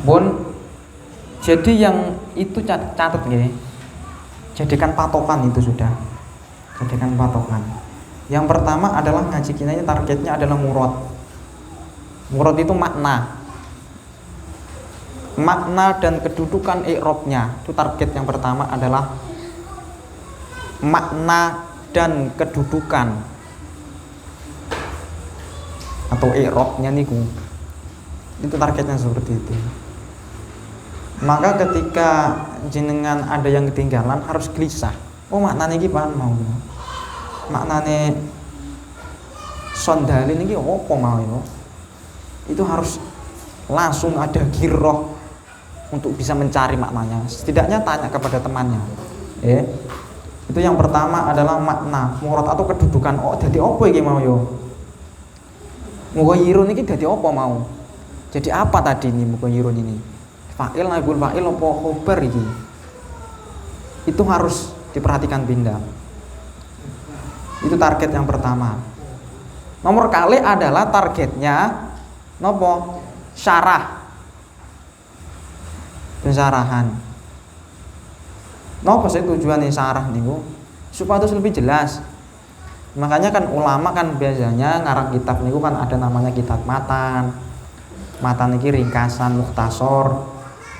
Bon, jadi yang itu catat nggih. Jadikan patokan itu sudah. Jadikan patokan. Yang pertama adalah ngaji kita ini targetnya adalah murad. Murad itu makna. Makna dan kedudukan i'rabnya. Itu target yang pertama adalah makna dan kedudukan atau i'rabnya niku. Itu targetnya seperti itu. Maka ketika jenengan ada yang ketinggalan harus gelisah. Oh maknanya iki pan mau. Maknane sondalin iki apa mau yo? Itu harus langsung ada giroh untuk bisa mencari maknanya. Setidaknya tanya kepada temannya. Itu yang pertama adalah makna, murad atau kedudukan. Oh, dadi apa iki mau yo? Mughayyirun iki dadi apa mau? Jadi apa tadi ini mughayyirun ini? Fa'il, naibul fa'il apa khobar iki? Itu harus diperhatikan pindah. Itu target yang pertama. Nomor kali adalah targetnya nopo? Syarah. Pensyarahan. Nopo sih tujuannya syarah niku? Supaya itu lebih jelas. Makanya kan ulama kan biasanya ngarang kitab niku kan ada namanya kitab matan. Matan niki ringkasan mukhtasar,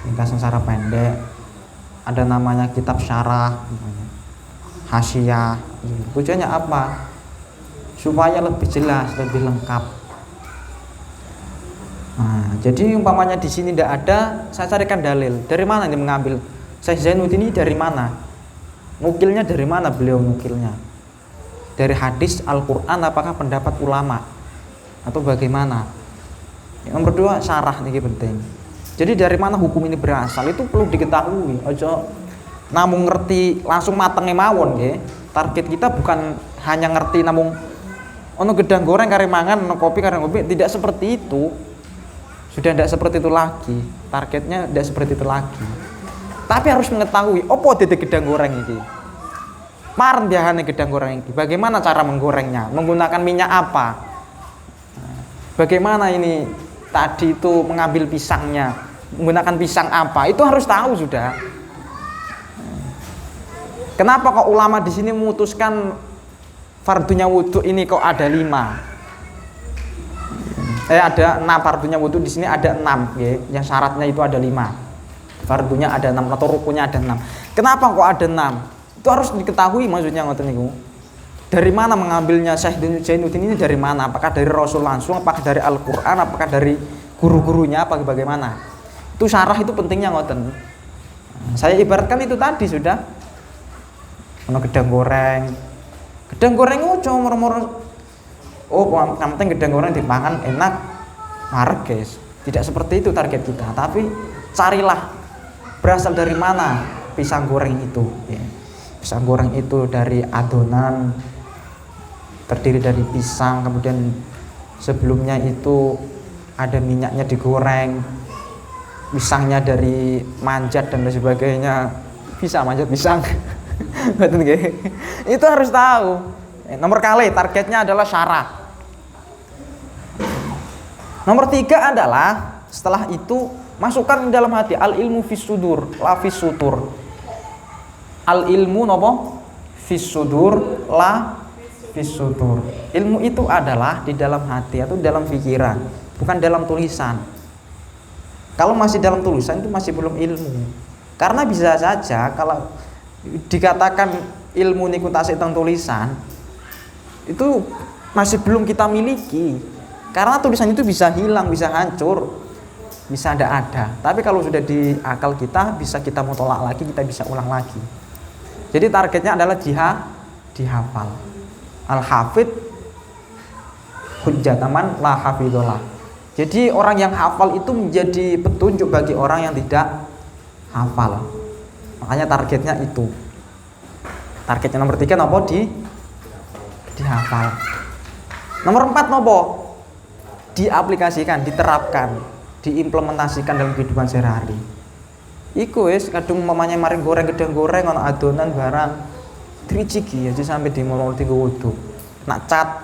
ringkasan secara pendek. Ada namanya kitab syarah, hasyiyah. Tujuannya apa? Supaya lebih jelas, lebih lengkap. Nah, jadi umpamanya di sini tidak ada, saya carikan dalil. Dari mana ini mengambil? Syekh Zainuddin ini dari mana? Nukilnya dari mana beliau nukilnya? Dari hadis Al-Qur'an apakah pendapat ulama? Atau bagaimana? Yang nomor dua, syarah ini penting. Jadi dari mana hukum ini berasal itu perlu diketahui. Ojo namun ngerti langsung matenge mawon nggih. Target kita bukan hanya ngerti namun ono gedang goreng kare mangan, ono kopi kare ngopi, tidak seperti itu. Sudah tidak seperti itu lagi. Targetnya tidak seperti itu lagi. Tapi harus mengetahui opo dede gedang goreng iki. Maren biasane gedang goreng iki. Bagaimana cara menggorengnya? Menggunakan minyak apa? Bagaimana ini tadi itu mengambil pisangnya? Menggunakan pisang apa? Itu harus tahu sudah. Kenapa kok ulama di sini memutuskan fardunya wudhu ini kok ada 5? Ada 6 fardunya wudhu di sini ada 6 ya. Yang syaratnya itu ada 5. Fardunya ada 6 atau rukunnya ada 6. Kenapa kok ada 6? Itu harus diketahui maksudnya ngoten niku. Dari mana mengambilnya Syekh Zainuddin ini dari mana? Apakah dari Rasul langsung, apakah dari Al-Qur'an, apakah dari guru-gurunya apa bagaimana? Itu syarah itu pentingnya ngoten. Saya ibaratkan itu tadi sudah. Ono gedang goreng. Gedang goreng ojo moro-moro. Oh, yang penting gedang goreng dipangan enak. Marek, guys. Tidak seperti itu target kita, tapi carilah berasal dari mana pisang goreng itu ya. Pisang goreng itu dari adonan terdiri dari pisang, kemudian sebelumnya itu ada minyaknya digoreng, pisangnya dari manjat dan lain sebagainya. Bisa manjat pisang. Betul nggih? Itu harus tahu. Nomor kali targetnya adalah syarah. Nomor 3 adalah setelah itu masukkan di dalam hati al ilmu fis sudur, la fis sutur. Al ilmu napa? Fis sudur, la fis sutur. Ilmu itu adalah di dalam hati atau dalam pikiran, bukan dalam tulisan. Kalau masih dalam tulisan itu masih belum ilmu. Karena bisa saja kalau dikatakan ilmu niku tasik teng tulisan itu masih belum kita miliki. Karena tulisan itu bisa hilang, bisa hancur, bisa ada. Tapi kalau sudah di akal kita, bisa kita mutolak lagi, kita bisa ulang lagi. Jadi targetnya adalah dihafal. Al-hafid hujjataman la hafidullah. Jadi orang yang hafal itu menjadi petunjuk bagi orang yang tidak hafal. Makanya targetnya itu. Targetnya nomor 3 nopo dihafal. Nomor 4 nopo? Diaplikasikan, diterapkan, diimplementasikan dalam kehidupan sehari-hari. Iku wis kadung mamanya maring goreng gedang goreng ana adonan barang diriciki aja sampai di mulai tinggal wudu. Nak cat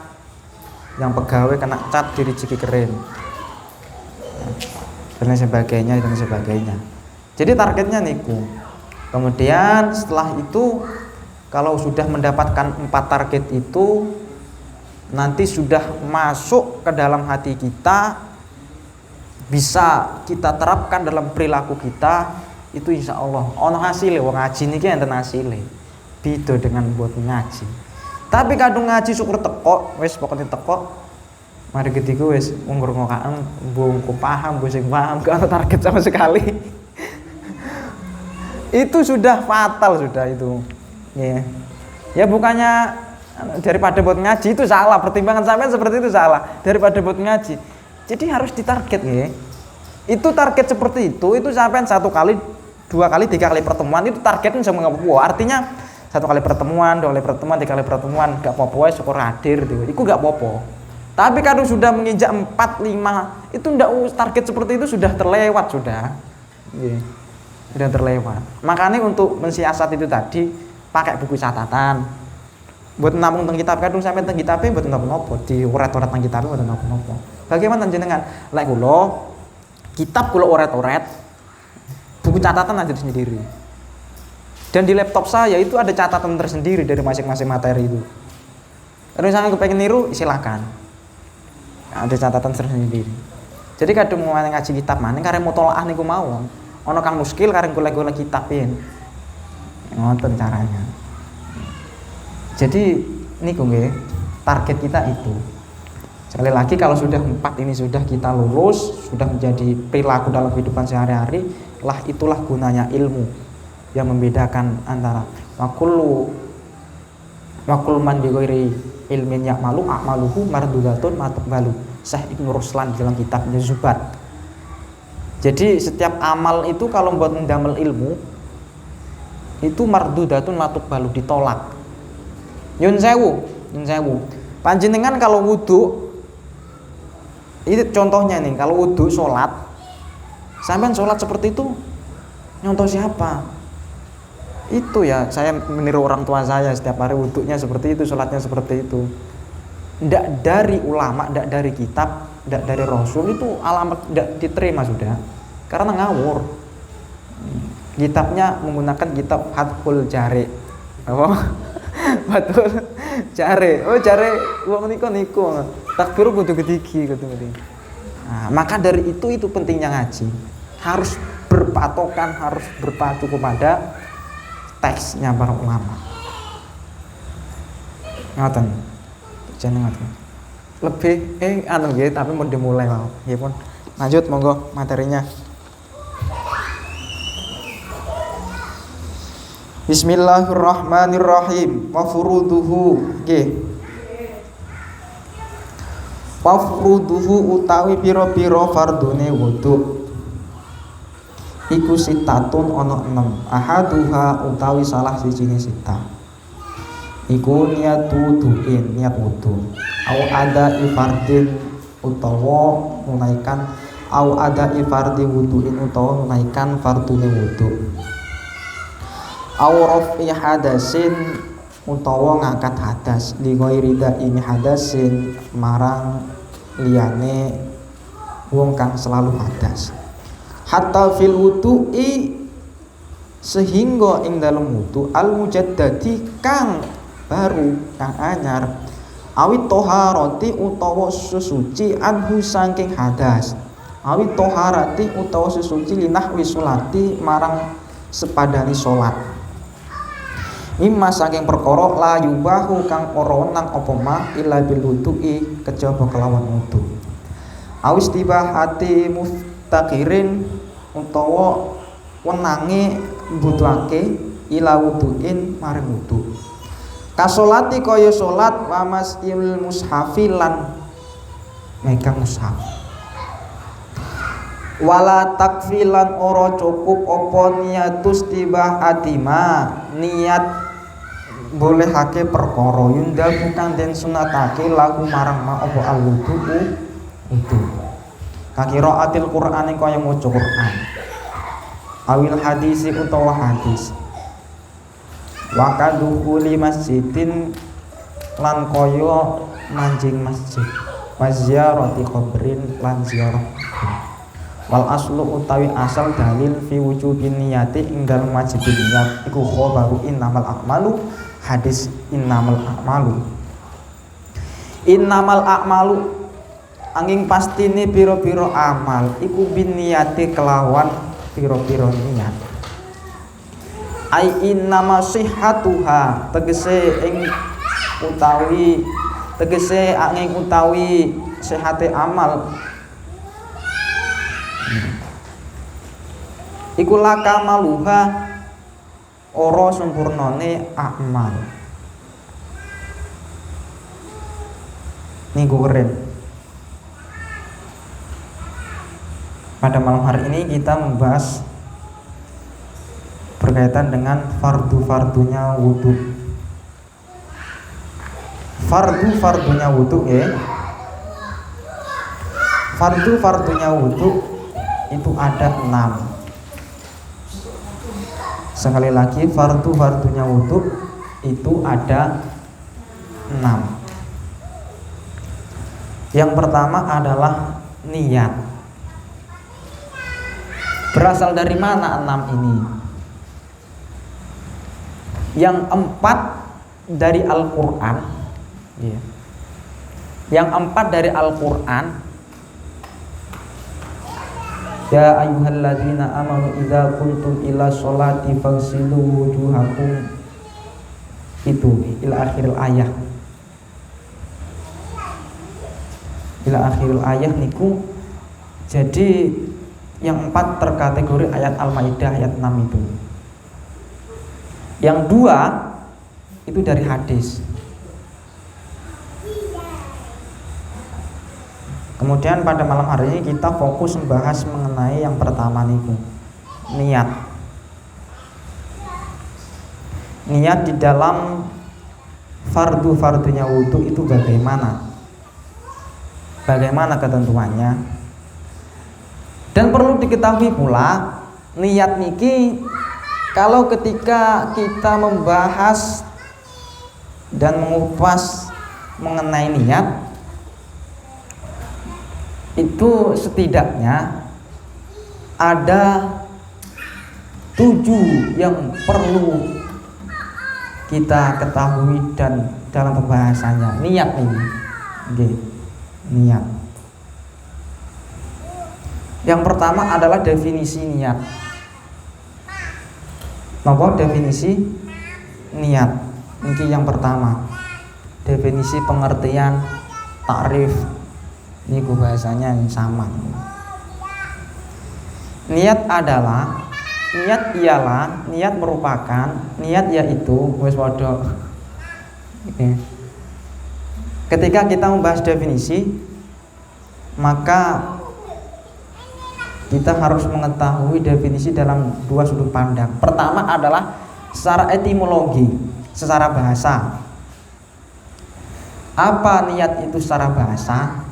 yang pegawai kena cat diriciki keren. dan lain sebagainya dan sebagainya. Jadi targetnya niku. Kemudian setelah itu kalau sudah mendapatkan 4 target itu, nanti sudah masuk ke dalam hati kita, bisa kita terapkan dalam perilaku kita, itu insya Allah ono hasilnya. Wong ngaji niki enten hasilnya, beda dengan buat ngaji. Tapi kadung ngaji syukur teko, wis pokoknya teko, mari ketiku wis ngrungokaken mbungku paham, mbung sing paham, gak ada target sama sekali. Itu sudah fatal sudah itu. Ya bukannya daripada buat ngaji itu salah, pertimbangan sampean seperti itu salah, daripada buat ngaji. Jadi harus ditarget ya. Itu target seperti itu sampean 1 kali, 2 kali, 3 kali pertemuan itu targetnya sama nggak apa-apa. Artinya 1 kali pertemuan, 2 kali pertemuan, 3 kali pertemuan gak apa-apa, syukur hadir gitu. Itu gak apa-apa. Tapi kalau sudah menginjak 4, 5 itu ndak, target seperti itu sudah terlewat sudah. Sudah terlewat. Makanya untuk mensiasat itu tadi pakai buku catatan. Buat nampung teng kitab kadung sampai teng kitabe mboten napa-napa, diuret-uret teng kitabe mboten napa-napa. Bagaimana jenengan? Lek kula kitab kula uret-uret, buku catatan aja sendiri. Dan di laptop saya itu ada catatan tersendiri dari masing-masing materi itu. Kalau misalnya kepengen niru, silakan. Ada catatan tersendiri. Jadi kadung mau ngaji kitab maning karek mutolaah niku mawon. Ana kang muskil karek golek-golek kitabin. Ngoten caranya. Jadi niku nggih, target kita itu. Sekali lagi kalau sudah 4 ini sudah kita lulus, sudah menjadi perilaku dalam kehidupan sehari-hari, lah itulah gunanya ilmu yang membedakan antara wakul man bi ghairi ilmin ya'malu a'maluhu mardudatun matqbalu. Syekh Ibnu Ruslan dalam kitabnya Zubat. Jadi setiap amal itu kalau buat mendamel ilmu itu mardudatun matqbalu, ditolak. Yun sewu. Panjenengan kalau wudu, itu contohnya nih, kalau wudu sholat, sampean sholat seperti itu, nyontoh siapa? Itu ya, saya meniru orang tua saya setiap hari wudunya seperti itu, sholatnya seperti itu. Ndak dari ulama, ndak dari kitab, ndak dari rasul, itu alamat ndak diterima sudah, karena ngawur. Kitabnya menggunakan kitab Hadful Jari. Apa? Betul. Jare wong niku takbir kudu gedigi. Nah, maka dari itu pentingnya ngaji. Harus berpatokan, harus berpacu kepada teksnya para ulama. Ngoten. Jeneng ngoten. Lebih nggih tapi mau dimulai mau. Nggih pun. Lanjut monggo materinya. Bismillahirrahmanirrahim. Wa furuduhu nggih. Wa furuduhu utawi pira-pira fardune wudu. Iku sitatun ana 6. Ahaduha utawi salah sijine sita. Iku niat wudu. Au ada ifardin utawa menunaikan au ada ifardi wuduin utawa menunaikan fardune wudu. Aurafi hadasin utawa ngangkat hadas li ghairi daimi hadasin marang liyane wong kang selalu hadas. Hatta fil wudu'i sehingga ing dalem wudu al mujaddadi kang baru kang anyar awit toharati utawa susuci anhu saking hadas awit toharati utawa susuci linahwi sholati marang sepadani salat. Mimma saking perkara la yubahu kang ora wenang apa mah illa bil wudu'i kejaba kelawan wudu. Awis tibahati muftaqirin utawa wenange mbutuhake ila wudu'in maring wudu. Kasolati kaya salat wa masil mushafi lan megang mushaf. Wala takfilan ora cukup apa niatus tibahati ma niat bolehake perkara yunda bukan den sunatake lagu marang ma apa al-wudu itu kakiraatil Qur'an kaya maca Qur'an awil hadisi utawa hadis wa kaduhuli masjidin lan kaya manjing masjid wa ziyarati qabrin lan ziarah Wal aslu utawi asal dalil fi wujubin niyati ingdal wajibin niyat iku khabaru innamal a'malu hadis innamal a'malu angin pastine piro-piro amal iku bin niyati kelawan piro-piro niat ai innama sihhatuha tegese angin utawi sehate amal iku laka maluha ora sempurnane amal. Niku keren. Pada malam hari ini kita membahas berkaitan dengan fardu-fardunya wudu. Fardu-fardunya wudu ya. Fardu-fardunya wudu itu ada 6. Sekali lagi fardu-fardunya wudu itu ada 6. Yang pertama adalah niat. Berasal dari mana 6 ini? Yang 4 dari Al-Quran ya. Yang 4 dari Al-Quran, ya ayyuhalladzina amanu idza qumtum ila sholati faghsilu wujuhakum, itu ila akhiril ayah. Ila akhiril ayah niku. Jadi yang 4 terkategori ayat Al-Maidah ayat 6 itu. Yang 2 itu dari hadis. Kemudian pada malam hari ini kita fokus membahas mengenai yang pertama niku, niat. Niat di dalam fardu-fardunya wudu itu bagaimana? Bagaimana ketentuannya? Dan perlu diketahui pula, niat niki kalau ketika kita membahas dan mengupas mengenai niat, itu setidaknya ada 7 yang perlu kita ketahui dan dalam pembahasannya. Niat ini niat. Yang pertama adalah definisi niat. Apa definisi niat? Ini yang pertama. Definisi pengertian takrif. Ini bahasanya yang sama. Niat ialah, niat merupakan, niat yaitu wis padha. Ketika kita membahas definisi, maka kita harus mengetahui definisi dalam 2 sudut pandang. Pertama adalah secara etimologi, secara bahasa. Apa niat itu secara bahasa?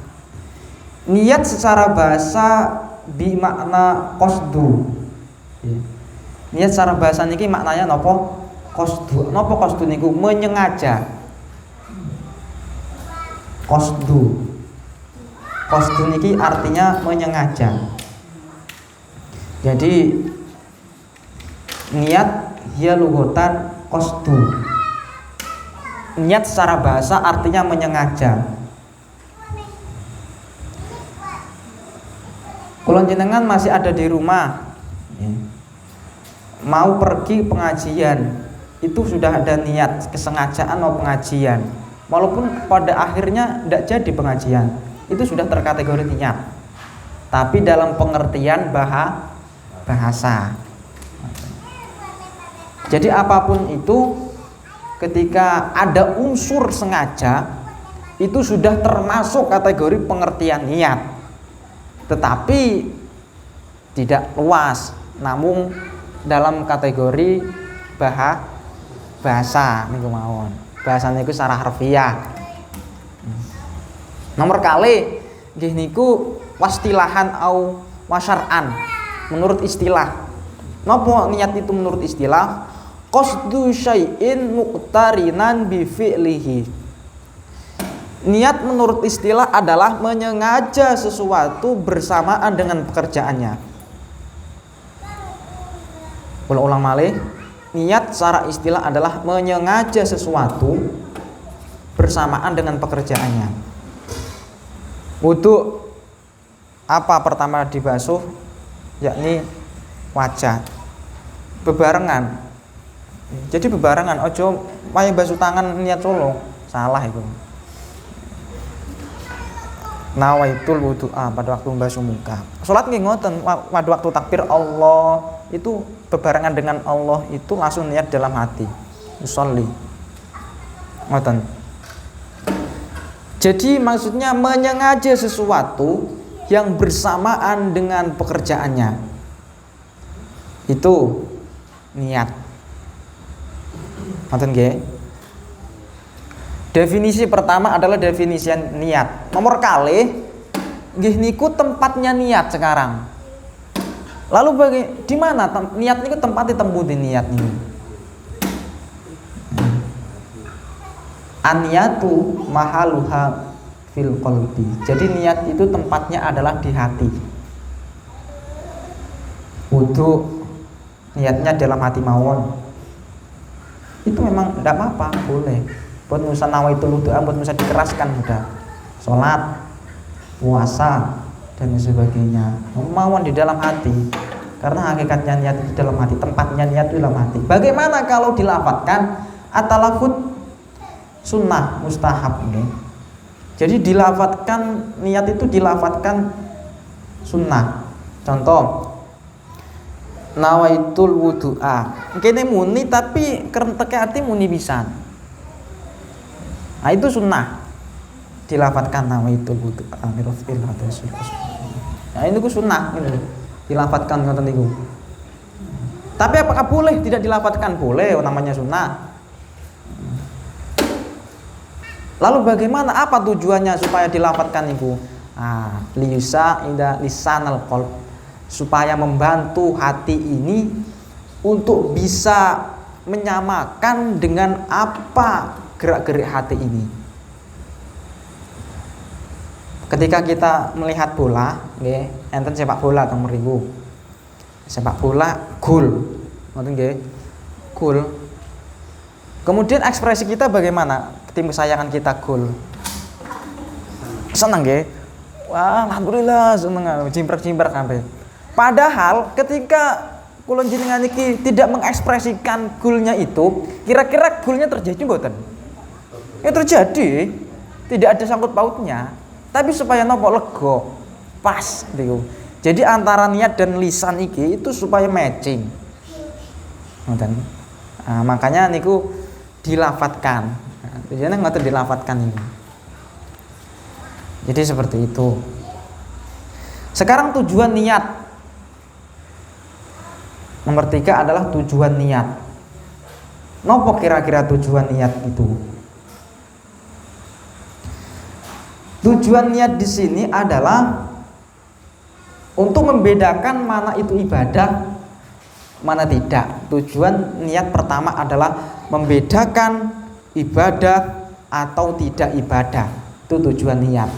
Niat secara bahasa bimakna qasdu. Niat secara bahasa niki maknanya napa? Qasdu. Napa qasdu niku? Menyengaja. Qasdu. Qasdu niki artinya menyengaja. Jadi niat hiya lughatan qasdu. Niat secara bahasa artinya menyengaja. Kalau jenengan masih ada di rumah, mau pergi pengajian, itu sudah ada niat, kesengajaan mau pengajian. Walaupun pada akhirnya tidak jadi pengajian, itu sudah terkategori niat. Tapi dalam pengertian bahasa. Jadi apapun itu, ketika ada unsur sengaja, itu sudah termasuk kategori pengertian niat. Tetapi tidak luas, namun dalam kategori bahasa niku mawon. Bahasane iku secara harfiah. Nomor kali nggih niku wastilahan au wasyar'an. Menurut istilah. Napa niat itu menurut istilah? Qasdu syai'in muqtarinan bi fi'lihi. Niat menurut istilah adalah menyengaja sesuatu bersamaan dengan pekerjaannya. Ulang malih, niat secara istilah adalah menyengaja sesuatu bersamaan dengan pekerjaannya. Wudu apa pertama dibasuh? Yakni wajah. Bebarengan. Jadi bebarengan, ojo wae basuh tangan niat solo. Salah itu. Nawaitul wudu'a pada waktu membasuh muka. Salat nggih ngoten, pada waktu takbir Allah itu bebarengan dengan Allah itu langsung niat dalam hati. Usolli. Ngoten. Jadi maksudnya menyengaja sesuatu yang bersamaan dengan pekerjaannya. Itu niat. Ngoten nggih. Definisi pertama adalah definisi niat. Nomor kali nggih niku tempatnya niat sekarang. Lalu di mana niat niku tempatnya temputi niat niku? An-niyatu mahaluha fil qalbi. Jadi niat itu tempatnya adalah di hati. Wudu niatnya dalam hati mawon. Itu memang tidak apa-apa, boleh. Buat musa nawaitul wudu'a, buat musa dikeraskan udah. Salat, puasa dan sebagainya. Mawon di dalam hati. Karena hakikatnya niat itu dalam hati, tempatnya niat itu dalam hati. Bagaimana kalau dilafatkan at-talafut sunnah mustahab ini? Jadi dilafatkan niat itu dilafatkan sunnah. Contoh nawaitul wudu'a. Kene muni tapi kerenteke ati muni pisan. Nah itu sunnah. Dilafatkan nawaitul wudu'a mirafil hadasul. Nah ini ku sunnah gitu. Dilafatkan ngoten niku. Tapi apakah boleh tidak dilafatkan? Boleh, namanya sunnah. Lalu bagaimana, apa tujuannya supaya dilafatkan niku? Liyusa inda lisanal qalb, supaya membantu hati ini untuk bisa menyamakan dengan apa gerak-gerik hati ini. Ketika kita melihat bola, nggih, enten sepak bola teng mriku. Sepak bola gol. Ngoten nggih. Gol. Kemudian ekspresi kita bagaimana? Tim kesayangan kita gol. Seneng nggih. Wah, alhamdulillah seneng, cimprek-cimprek sampai. Padahal ketika kula jenengan iki tidak mengekspresikan golnya itu, kira-kira golnya terjadi mboten? Ya terjadi. Tidak ada sangkut pautnya. Tapi supaya nopo lego, pas gitu. Jadi antara niat dan lisan iki itu supaya matching. Ngoten. Makanya niku dilafatkan. Tujuannya ngoten dilafatkan ini. Jadi seperti itu. Sekarang tujuan niat. Nomor 3 adalah tujuan niat. Nopo kira-kira tujuan niat itu? Tujuan niat di sini adalah untuk membedakan mana itu ibadah, mana tidak. Tujuan niat pertama adalah membedakan ibadah atau tidak ibadah. Itu tujuan niat.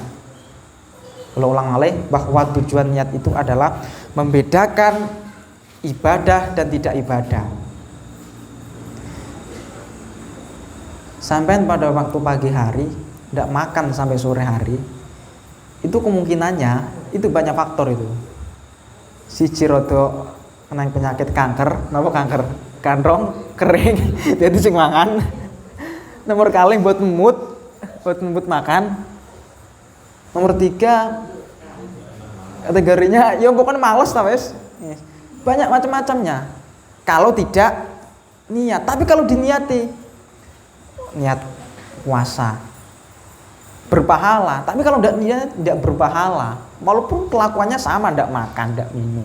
Kalau ulang malih bahwa tujuan niat itu adalah membedakan ibadah dan tidak ibadah. Sampai pada waktu pagi hari tidak makan sampai sore hari, itu kemungkinannya itu banyak faktor itu. Siji rada kena penyakit kanker, napa kanker? Kandrong kering, jadi sing mangan. Nomor kali buat ngemut makan. Nomor 3 kategorinya ya pokoknya males ta wis. Banyak macam-macamnya. Kalau tidak niat, tapi kalau diniati niat puasa berpahala, tapi kalau tidak niat tidak berpahala. Walaupun kelakuannya sama, tidak makan, tidak minum,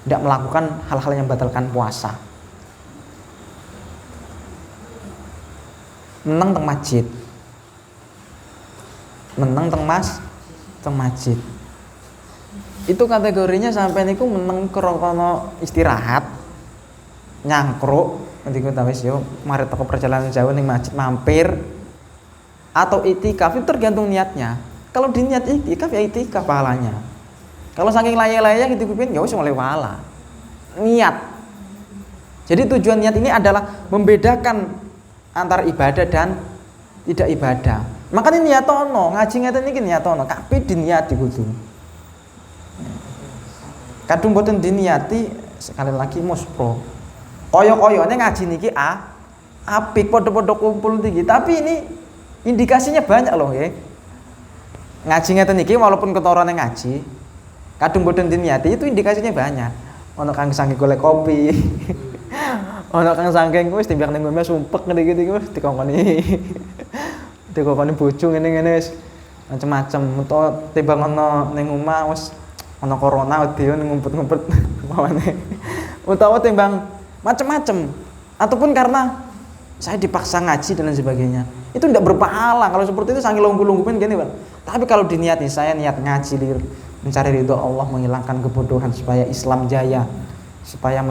tidak melakukan hal-hal yang membatalkan puasa. Menang teng masjid, menang teng masjid. Itu kategorinya sampai niku meneng krono istirahat nyangkruk niku ta wis yo mari teko perjalanan jauh ning masjid mampir atau itikaf itu tergantung niatnya. Kalau di niat itikaf ya itikaf pahalanya. Kalau saking layak-layak gitu ya usah mulai pahala. Niat. Jadi tujuan niat ini adalah membedakan antara ibadah dan tidak ibadah. Makanya niatono, ngaji ngeten iki niatono, kabeh diniati kudu. Kadung boten diniati sekali lagi muspro. Koyo-koyone ngaji niki apik padha-padha kumpul iki, tapi ini indikasinya banyak loh nggih. Ngaji ngeten iki walaupun ketorone ngaji, kadung boten diniati itu indikasinya banyak. Ono kang saking golek kopi. Ono kang saking wis timbang ning ngombe sumpek ngene-ngene wis dikongkoni. Dikongkoni bojo ngene-ngene wis macem-macem. Utawa timbang ono ning omah wis ono corona wedi ngumpet-ngumpet pawane. Utawa timbang macem-macem. Ataupun karena saya dipaksa ngaji dan lain sebagainya. Itu tidak berpahala. Kalau seperti itu saking lungguh-lungguhin gini, Pak. Tapi kalau diniati saya niat ngaji mencari ridho Allah, menghilangkan kebodohan supaya Islam jaya, supaya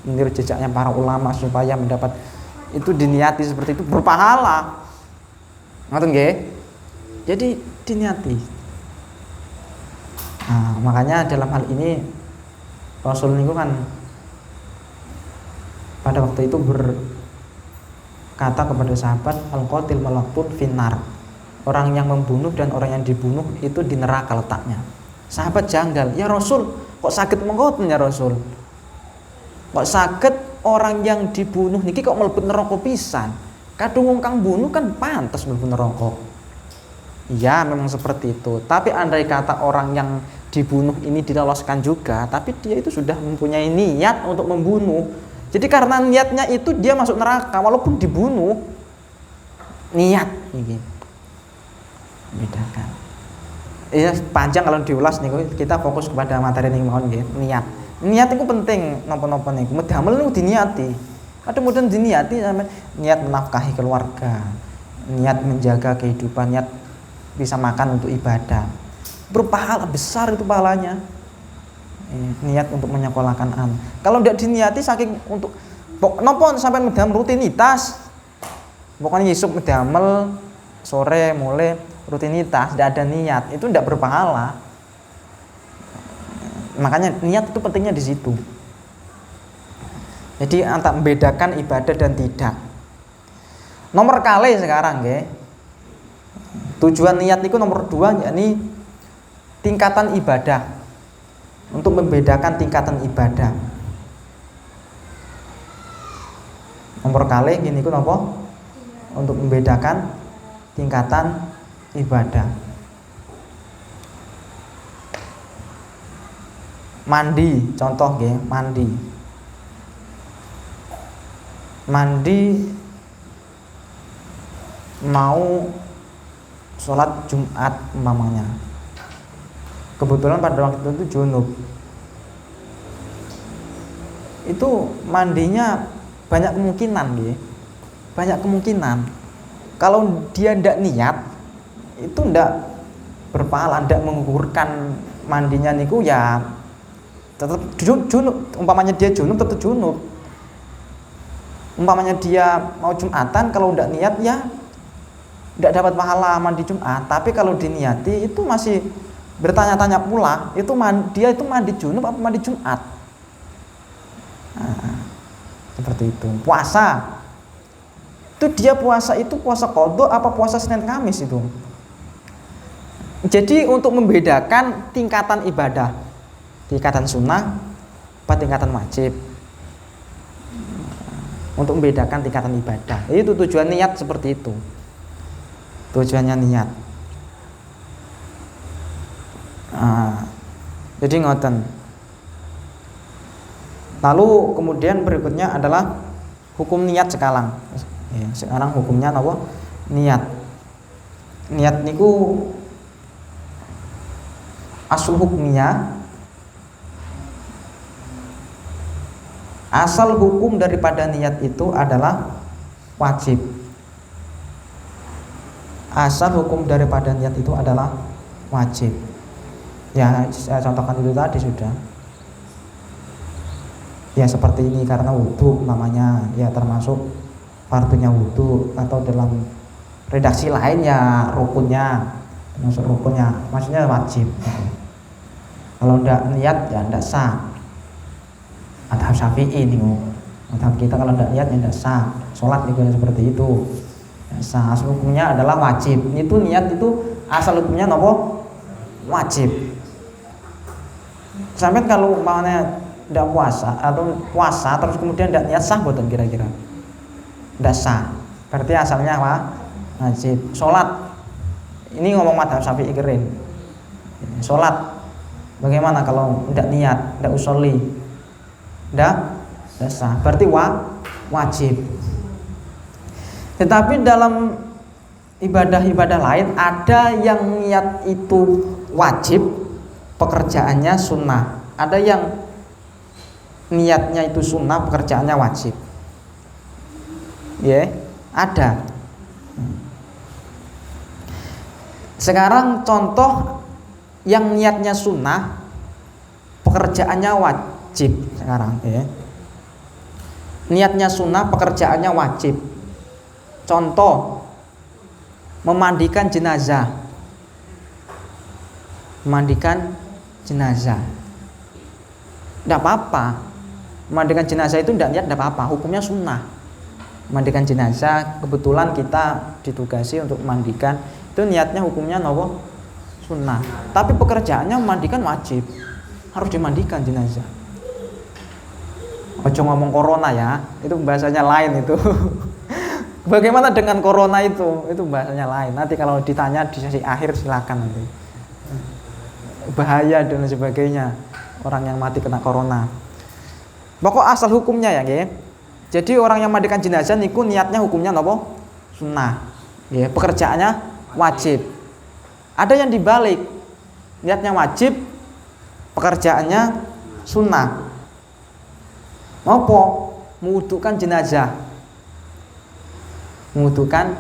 meniru jejaknya para ulama, supaya mendapat itu diniati seperti itu berpahala. Ngoten nggih? Jadi diniati. Nah, makanya dalam hal ini Rasul niku kan pada waktu itu berkata kepada sahabat, al-qatil malaqtul finnar. Orang yang membunuh dan orang yang dibunuh itu di neraka letaknya. Sahabat janggal, ya Rasul, kok sakit mengkoten ya Rasul? Kok sakit orang yang dibunuh niki kok mlebu neraka pisan? Kadung wong kang bunuh kan pantas mlebu neraka. Iya, memang seperti itu. Tapi andai kata orang yang dibunuh ini diloloskan juga, tapi dia itu sudah mempunyai niat untuk membunuh. Jadi karena niatnya itu dia masuk neraka walaupun dibunuh. Niat ini. Bedakan. Ya panjang kalau diulas nih, kita fokus kepada materi yang mohon nggih. Niat. Niat itu penting napa-napa niku. Medamel niku diniati. Kadang-kadang diniati sampai niat menafkahi keluarga, niat menjaga kehidupan, niat bisa makan untuk ibadah. Berpahala besar itu pahalanya. Niat untuk menyekolahkan anak. Kalau tidak diniati saking untuk napa sampai medam rutinitas. Pokoknya isuk medamel, sore mulai rutinitas, tidak ada niat, itu tidak berpahala. Makanya niat itu pentingnya di situ. Jadi antara membedakan ibadah dan tidak. Nomor kali sekarang nggih. Tujuan niat itu nomor 2, yakni tingkatan ibadah. Untuk membedakan tingkatan ibadah. Nomor kali gini ku napa? Untuk membedakan tingkatan ibadah. Mandi, contoh nggih, mandi. Mandi mau sholat Jumat umpamanya. Kebetulan pada waktu itu junub. Itu mandinya banyak kemungkinan nggih. Banyak kemungkinan. Kalau dia ndak niat itu ndak berpahala, ndak menggugurkan mandinya niku ya tetap junub. Umpamanya dia junub tetap junub. Umpamanya dia mau Jumatan, kalau ndak niat ya ndak dapat pahala mandi Jumat. Tapi kalau diniati itu masih bertanya-tanya pula, itu dia itu mandi junub apa mandi Jumat? Nah, seperti itu. Puasa itu dia puasa itu puasa qadha apa puasa Senin Kamis itu. Jadi untuk membedakan tingkatan ibadah, tingkatan sunnah apa tingkatan wajib, untuk membedakan tingkatan ibadah, itu tujuan niat seperti itu. Tujuannya niat. Jadi ngoten. Lalu kemudian berikutnya adalah hukum niat sekarang. Sekarang hukumnya apa? Niat. Niat niku asal hukumnya, asal hukum daripada niat itu adalah wajib. Asal hukum daripada niat itu adalah wajib. Ya, saya contohkan itu tadi sudah. Ya seperti ini karena wudhu namanya, ya termasuk fardunya wudhu, atau dalam Redaksi lain ya rukunnya, termasuk rukunnya, maksudnya wajib. Kalau ndak niat ya ndak sah. Madhab Syafi'i nih, madhab kita kalau ndak niat ya ndak sah. Sholat juga seperti itu. Ya, sah. Asal hukumnya adalah wajib. Itu niat itu asal hukumnya nopo? Wajib. Sampai kalau umpamanya ndak puasa atau puasa terus kemudian ndak niat sah boten kira-kira? Ndak sah. Berarti asalnya apa? Wajib. Sholat. Ini ngomong madhab Syafi'i keren. Sholat. Bagaimana kalau ndak niat, ndak usolli? Ndak sah. Berarti wajib. Tetapi dalam ibadah-ibadah lain ada yang niat itu wajib, pekerjaannya sunnah. Ada yang niatnya itu sunnah, pekerjaannya wajib. Ya, ada. Sekarang contoh yang niatnya sunnah, pekerjaannya wajib. Sekarang ya, niatnya sunnah, pekerjaannya wajib. Contoh, memandikan jenazah. Memandikan jenazah. Tidak apa-apa. Memandikan jenazah itu tidak niat, tidak apa-apa. Hukumnya sunnah. Memandikan jenazah, kebetulan kita ditugasi untuk memandikan, itu niatnya hukumnya nopo? Sunnah. Tapi pekerjaannya memandikan wajib. Harus dimandikan jenazah. Ojo ngomong corona ya, itu bahasanya lain itu. Bagaimana dengan corona itu? Itu bahasanya lain. Nanti kalau ditanya di sesi akhir silakan nanti. Bahaya dan sebagainya. Orang yang mati kena corona. Pokok asal hukumnya ya, nggih. Jadi orang yang mandikan jenazah niku niatnya hukumnya nopo? Sunnah. Ya, pekerjaannya wajib. Ada yang dibalik. Niatnya wajib, pekerjaannya sunnah. Apa? Mewudukan jenazah. Mewudukan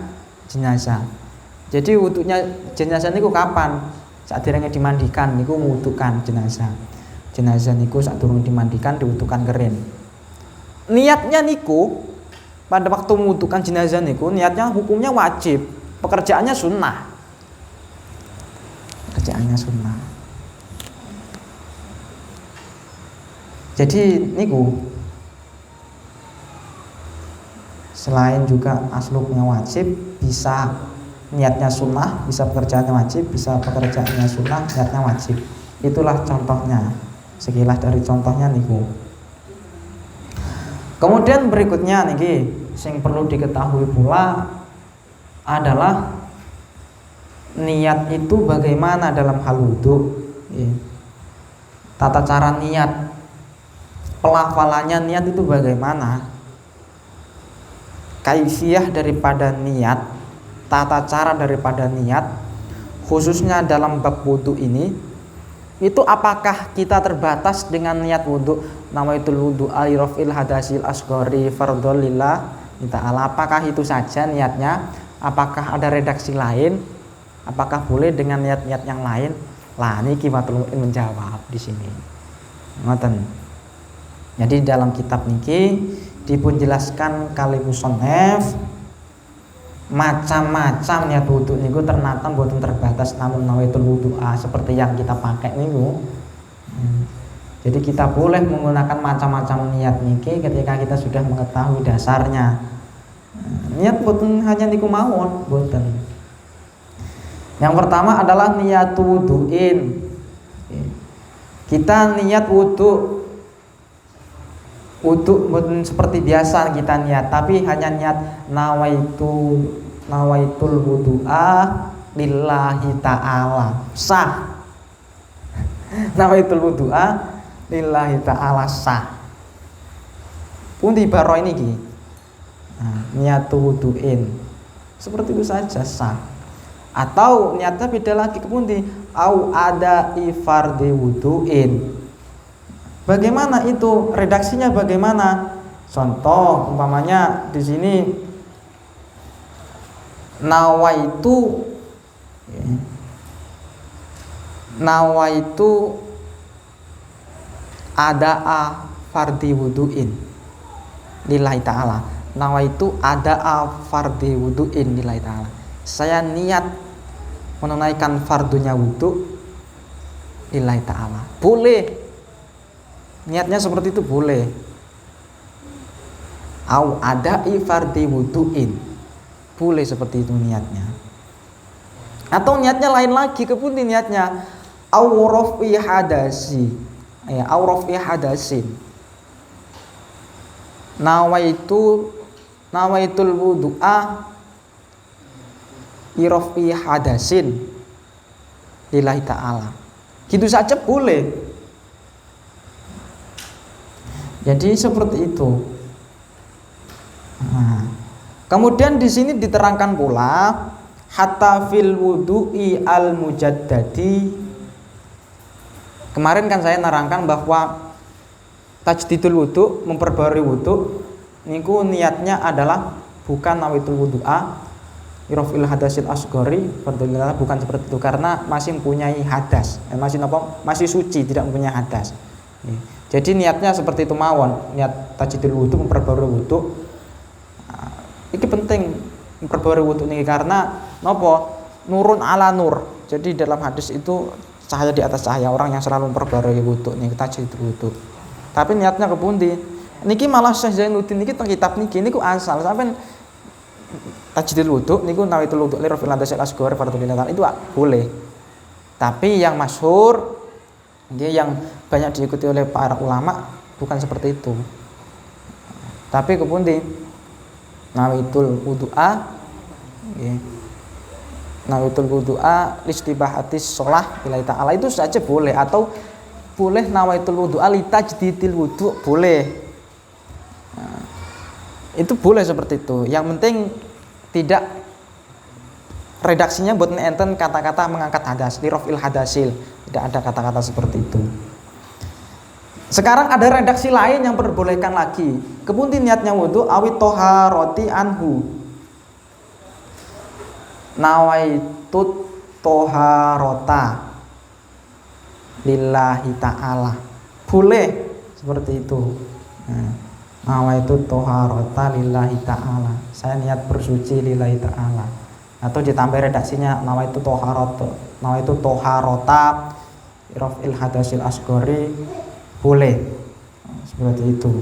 jenazah. Jadi wuduknya jenazah niku kapan? Saat direnge dimandikan niku mewudukan jenazah. Jenazah niku saat durung dimandikan diwudukan keren. Niatnya niku pada waktu mewudukan jenazah niku niatnya hukumnya wajib, pekerjaannya sunnah. Pekerjaannya sunnah. Jadi niku selain juga asluknya wajib, bisa niatnya sunnah, bisa pekerjaannya wajib, bisa pekerjaannya sunnah, niatnya wajib. Itulah contohnya. Sekilas dari contohnya niku. Kemudian berikutnya niki, yang perlu diketahui pula adalah niat itu bagaimana dalam hal wudu. Tata cara niat, pelafalannya niat itu bagaimana? Kaifiyah daripada niat, tata cara daripada niat, khususnya dalam bab wudu ini, itu apakah kita terbatas dengan niat wudu, nawaitul wudu alirofil hadasil asgori fardolillah ta'ala, apakah itu saja niatnya? Apakah ada redaksi lain? Apakah boleh dengan niat-niat yang lain? Lah niki Matul Mu'in menjawab di sini. Ngoten. Jadi dalam kitab niki dipun jelaskan kali musannaf macam-macam niat wudu niku ternyata mboten terbatas namun nawaitul wudu'a seperti yang kita pakai niku. Jadi kita boleh menggunakan macam-macam niat niki ketika kita sudah mengetahui dasarnya. Niat mboten hanya niku mawon, mboten. Yang pertama adalah niat wudu'in. Kita niat wudu bukan seperti biasa kita niat, tapi hanya niat nawaitul wudu'a lillahi ta'ala sah. Nawaitul wudu'a lillahi ta'ala sah. Pundi baro ini ki. Niat wudu'in. Seperti itu saja sah. Atau niatnya beda lagi kepundi au ada ifardi wudu'in. Bagaimana itu redaksinya bagaimana? Contoh umpamanya di sini nawaitu ada'a fardi wudu'in lillahi ta'ala. Nawaitu ada'a fardi wudu'in lillahi ta'ala. saya niat menunaikan fardunya wudu lillahi ta'ala. Boleh. Niatnya seperti itu boleh. Au ada'i fardi wudu'in. Boleh seperti itu niatnya. Atau niatnya lain lagi, kemudian niatnya au raf'i hadasi. Ya, au raf'i hadasin. Nawaitul wudu'a iraf'i hadasin lillahi ta'ala. Gitu saja boleh. Jadi seperti itu. Nah, kemudian di sini diterangkan pula hatta fil wudu'i al mujaddadi. Kemarin kan saya nerangkan bahwa tajdidul wudu, memperbarui wudu, niku niatnya adalah bukan nawaitul wudu'a irafil hadasil asgori, bukan seperti itu, karena masih mempunyai hadas, masih suci, tidak mempunyai hadas. Jadi niatnya seperti itu mawon, niat tajdidul wudu, memperbarui wudu. Ini penting memperbarui wudu ini karena nopo nurun ala nur. Jadi dalam hadis itu cahaya di atas cahaya, orang yang selalu memperbarui wudu nih tajdidul wudu. Tapi niatnya kepundi? Niki malah Syekh Zainuddin niki teng kitab niki niku asal sampean tajdidul wudu niku nawaitul wudu li rafil hadasil asghar fardhu itu boleh. Tapi yang masyhur yang banyak diikuti oleh para ulama bukan seperti itu. Tapi kepundi nawaitul wudu'a nggih. Nawaitul wudu'a listibahatis shalah lillahi ta'ala itu saja boleh, atau boleh nawaitul wudu'a li tajdidil wudu boleh. Nah, itu boleh seperti itu. Yang penting tidak redaksinya buat enten kata-kata mengangkat hadas, lirafil hadasil. Tidak ada kata-kata seperti itu. Sekarang ada redaksi lain yang perbolehkan lagi. Kemudian niatnya wudu awit toharoti anhu. Nawaitut toharota lillahi ta'ala. Boleh seperti itu. Nawaitut toharota lillahi ta'ala. Saya niat bersuci lillahi ta'ala. Atau ditambah redaksinya nawaitut toharota irafil hadasil asghari. Boleh seperti itu.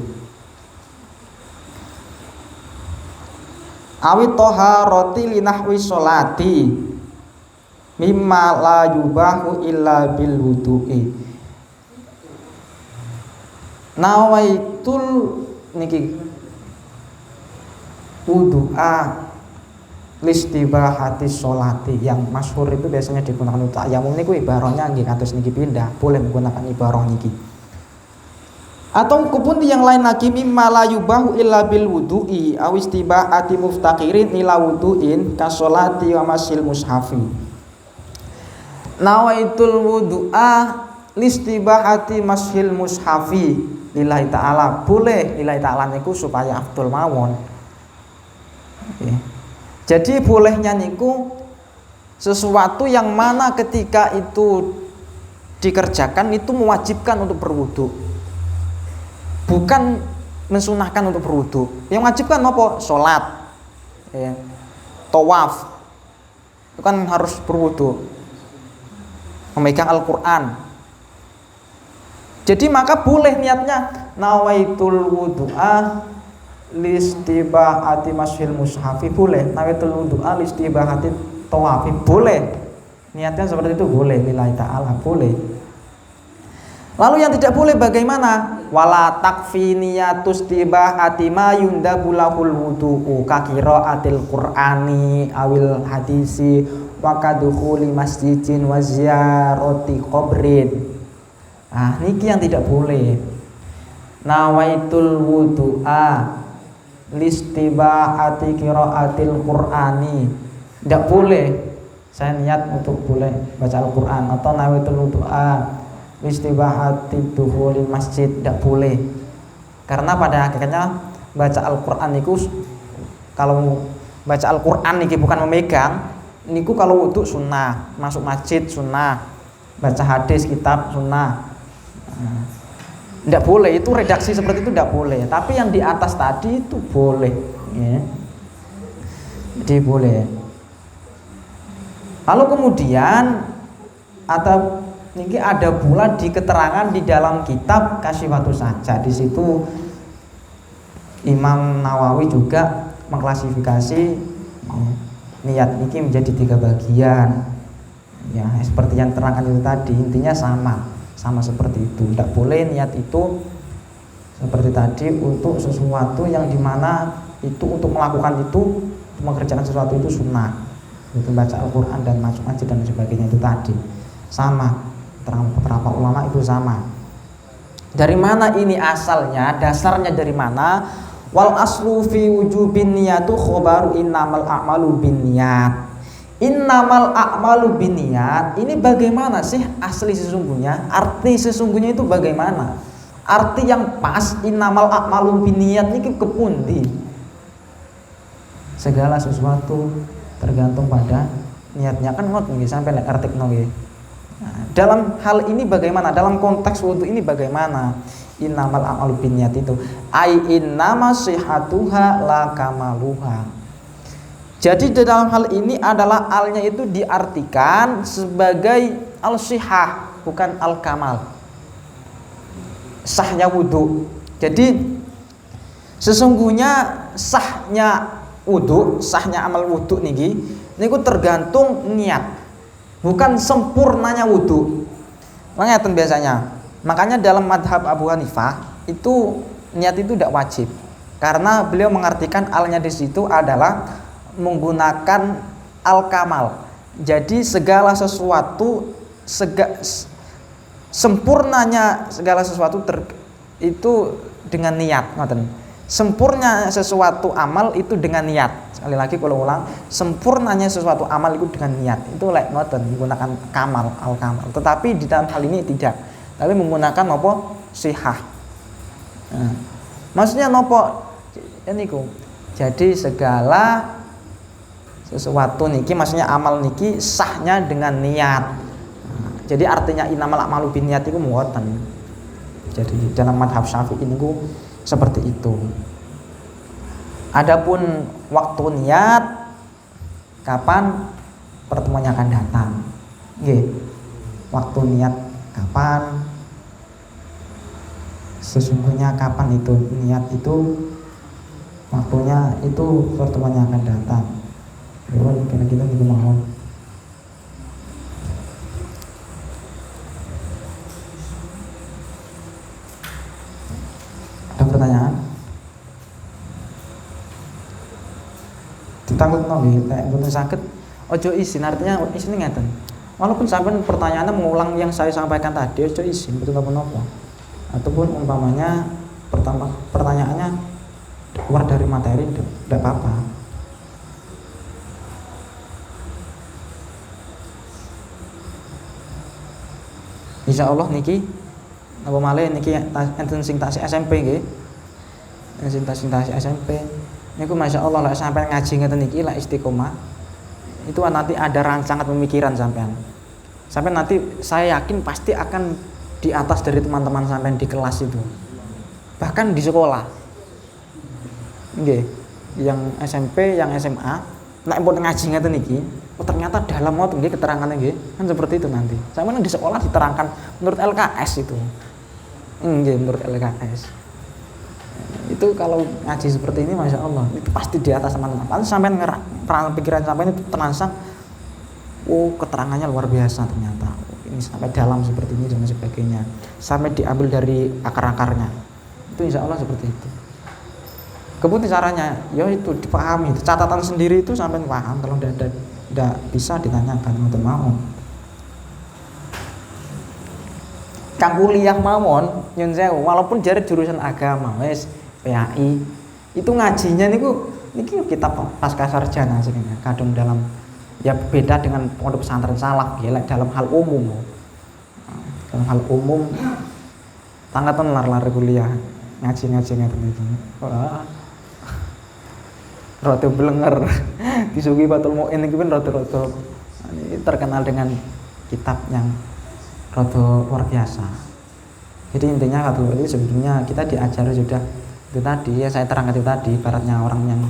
Awit toharoti linahwi sholati mimma la yubahu illa bil wudu'i. Nawaitul niki wudu'a listibahati sholati, yang masyhur itu biasanya digunakan untuk tayamum niku ibarahnya nggih kados niki pindah, boleh menggunakan ibarah niki. Atau kepundi yang lain lagi mimma la yubahu illa bil wudu'i aw istibahati muftaqirin ila wudu'in kasolati wa masil mushafi. Nawaitul wudu'a listibahati mashil mushafi lillahi ta'ala. Boleh lillahi ta'ala niku supaya afdol mawon. Jadi bolehnya niku sesuatu yang mana ketika itu dikerjakan itu mewajibkan untuk berwudu. Bukan mensunahkan untuk berwudu. Yang wajib kan apa? Sholat, tawaf, itu kan harus berwudu. Memegang Al-Quran. Jadi maka boleh niatnya nawaitul wudu'a listibahati mashil mushafi, boleh. Nawaitul wudu'a listibahati tawafi, boleh. Niatnya seperti itu boleh lillahi ta'ala, boleh. Lalu yang tidak boleh bagaimana? Wala takfi niyatus tibahati ma yundabu lahul wudu'u kakiraatil qur'ani awil hadisi wa kadukhuli masjidin wa ziyarati qabrin. Nah, niki yang tidak boleh. Nawaitul wudu'a listibahati qiraatil qur'ani. Tidak boleh. Saya niat untuk boleh baca Al-Qur'an, atau nawaitul wudu'a istibahati dukhulil masjid, tidak boleh. Karena pada akhirnya baca Al-Qur'an niku, kalau baca Al-Qur'an niki bukan memegang niku, kalau wudu sunnah, masuk masjid sunnah, baca hadis kitab sunnah. Tidak boleh, itu redaksi seperti itu tidak boleh. Tapi yang di atas tadi itu boleh, ya. Jadi boleh. Lalu kemudian atau ini ada pula di keterangan di dalam kitab Kasyifatus Saja. Di situ Imam Nawawi juga mengklasifikasi niat ini menjadi 3 bagian. Ya, seperti yang terangkan itu tadi, intinya sama seperti itu. Tidak boleh niat itu seperti tadi untuk sesuatu yang dimana itu untuk melakukan itu, untuk mengerjakan sesuatu itu sunnah, untuk baca Al-Quran dan masuk masjid dan sebagainya itu tadi sama. Terang beberapa ulama itu sama. Dari mana ini asalnya? Dasarnya dari mana? Wal aslu fi wujubin niyatu khobaru innamal a'malu binniyat. Innamal a'malu binniyat. Ini bagaimana sih asli sesungguhnya? Arti sesungguhnya itu bagaimana? Arti yang pas innamal a'malu binniyat ini kepundi? Segala sesuatu tergantung pada niatnya, kan ngot nggih sampai nek artikno nggih. Nah, dalam hal ini bagaimana? Dalam konteks wudu ini bagaimana? Innamal a'malu binniyat itu ai innama sihatuha la kamaluha. Jadi di dalam hal ini adalah alnya itu diartikan sebagai al-sihah, bukan al-kamal. Sahnya wudu. Jadi sesungguhnya sahnya wudu, sahnya amal wudu niki niku tergantung niat, bukan sempurnanya wudu. Ngeten biasanya. Makanya dalam madhab Abu Hanifah itu niat itu tidak wajib, karena beliau mengartikan alnya di situ adalah menggunakan al-kamal. Jadi segala sesuatu sempurnanya segala sesuatu itu dengan niat, ngoten. Sempurna sesuatu amal itu dengan niat. Sekali lagi kalau ulang, sempurnanya sesuatu amal itu dengan niat. Itu lek ngoten menggunakan kamal, al-kamal. Tetapi di dalam hal ini tidak. Tapi menggunakan nopo sihah. Nah, maksudnya nopo niku. Jadi segala sesuatu niki, maksudnya amal niki sahnya dengan niat. Nah, jadi artinya innamal a'malu binniyat itu muatan. Jadi dalam madhab Syafi'i niku seperti itu. Adapun waktu niat kapan pertemuannya akan datang. Nggih. Waktu niat kapan? Sesungguhnya kapan itu niat itu waktunya itu pertemuannya akan datang. Kira-kira gitu mohon. Ada pertanyaan? Ditanggut nggih, lek mboten saged ojo izin, artinya izin ngeten. Walaupun sampean pertanyaannya mengulang yang saya sampaikan tadi, ojo izin betul apa-apa. Ataupun umpamanya pertanyaannya keluar dari materi, tidak apa-apa. Insya Allah niki apa malih niki enten sing tasih SMP nggih. Sing tasih SMP niku Masya Allah lek sampean ngaji ngeten niki lek istiqomah itu nanti ada rancangan pemikiran sampean. Sampai nanti saya yakin pasti akan di atas dari teman-teman sampean di kelas itu, bahkan di sekolah. Nggih, yang SMP, yang SMA, nek pun ngaji ngeten iki, oh ternyata dalam waktu nggih keterangannya nggih, kan seperti itu nanti. Sampeyan di sekolah diterangkan menurut LKS itu. Nggih, menurut LKS. Itu kalau ngaji seperti ini Masya Allah, itu pasti di atas teman-teman. Lalu sampean pikiran sampean itu terangsang, oh keterangannya luar biasa ternyata. Ini sampai dalam seperti ini dan sebagainya, sampai diambil dari akar-akarnya. Itu insya Allah seperti itu. Kemudian caranya, ya itu dipahami, catatan sendiri itu sampai paham. Kalau tidak bisa ditanyakan untuk mau. Kang kuliah mawon, nyun sewu, walaupun jare jurusan agama, wes PAI, itu ngajinya niki kitab pasca sarjana sih, kadung dalam. Ya beda dengan pondok pesantren salaf ya, dalam hal umum. Dalam hal umum tangkatan lar-lar kuliah ngaji-ngaji itu. Wah. Rada blenger. Disugi Batul Muin iki pun rada terkenal dengan kitab yang rada luar biasa. Jadi intinya Fathul Muin sebetulnya kita diajari sudah itu tadi ya, saya terangkan itu tadi, ibaratnya orang yang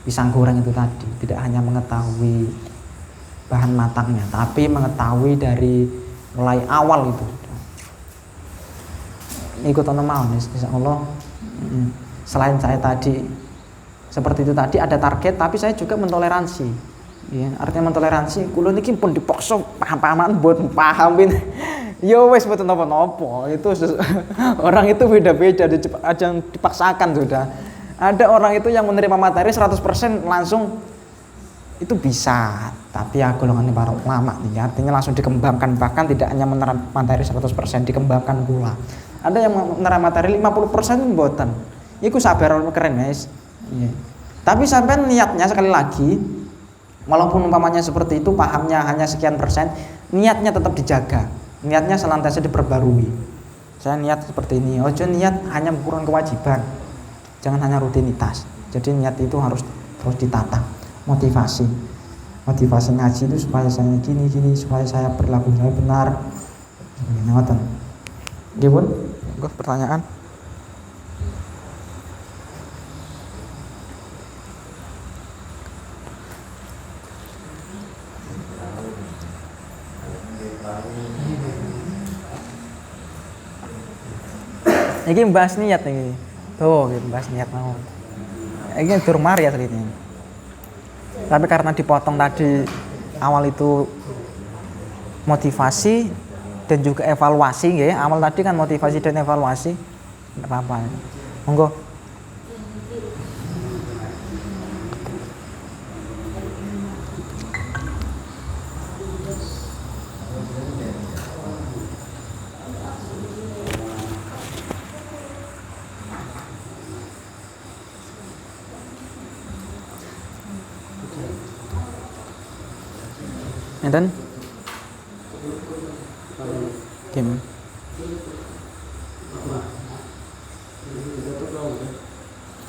pisang goreng itu tadi, tidak hanya mengetahui bahan matangnya, tapi mengetahui dari mulai awal itu. Ikut mau insya Allah. Selain saya tadi seperti itu tadi ada target, tapi saya juga mentoleransi. Ya, artinya mentoleransi. Kulo niki pun dipaksa paham-pahaman buat pahamin. Yo wes betul nopo-nopo. Itu orang itu beda-beda, ada yang dipaksakan sudah. Ada orang itu yang menerima materi 100% langsung itu bisa, tapi ya golongan para ulama nih, artinya langsung dikembangkan, bahkan tidak hanya menerima materi 100% dikembangkan pula. Ada yang menerima materi 50% mboten. Iku sabar keren guys. Iya. Tapi sampai niatnya sekali lagi, walaupun umpamanya seperti itu, pahamnya hanya sekian persen, niatnya tetap dijaga. Niatnya senantiasa diperbarui. Saya niat seperti ini. Ojo niat hanya ukuran kewajiban. Jangan hanya rutinitas. Jadi niat itu harus ditata. Motivasi ngaji itu supaya saya gini supaya saya berlaku saya benar. Ngoten. Nggih pun, pertanyaan. Iki bahas niat nih. Tuh, bahas niat mau. Iki durung mari ya ini. Tapi karena dipotong tadi awal itu motivasi dan juga evaluasi ya. Awal tadi kan motivasi dan evaluasi. Enggak apa-apa. Monggo. Enten? Gimana?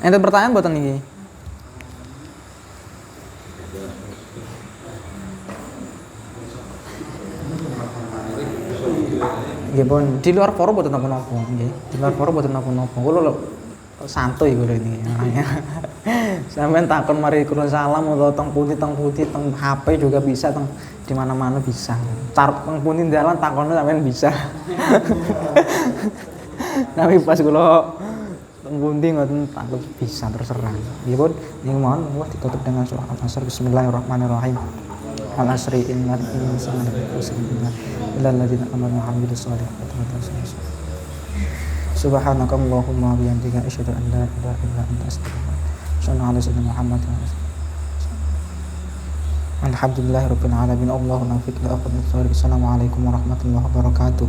Enten pertanyaan buatan ini? Nggih pun di luar forum buatan napa-napa nggih. Di luar forum buatan napa-napa. Kulo santuy kulo ini orangnya. Sampeyan takon mari kulo salam atau teng putih teng HP juga bisa, teng di mana-mana bisa. Carut teng putih dalan takonnya sampeyan bisa. Tapi pas kulo teng putih ngoten takut bisa terserah. Nggih pun niki mohon ditutup dengan surah Al-Asr. Bismillahirrahmanirrahim. Al-asri innal insana lafi khusr illa alladziina aamanu wa 'amilus shaalihati. Subhanaka Allahumma wa bihamdika asyhadu an la ilaha illa anta astaghfiruka wa atubu ilaik. Muhammad. Alhamdulillahirabbil alamin. Allahu nafiq la aqbil. Assalamualaikum warahmatullahi wabarakatuh.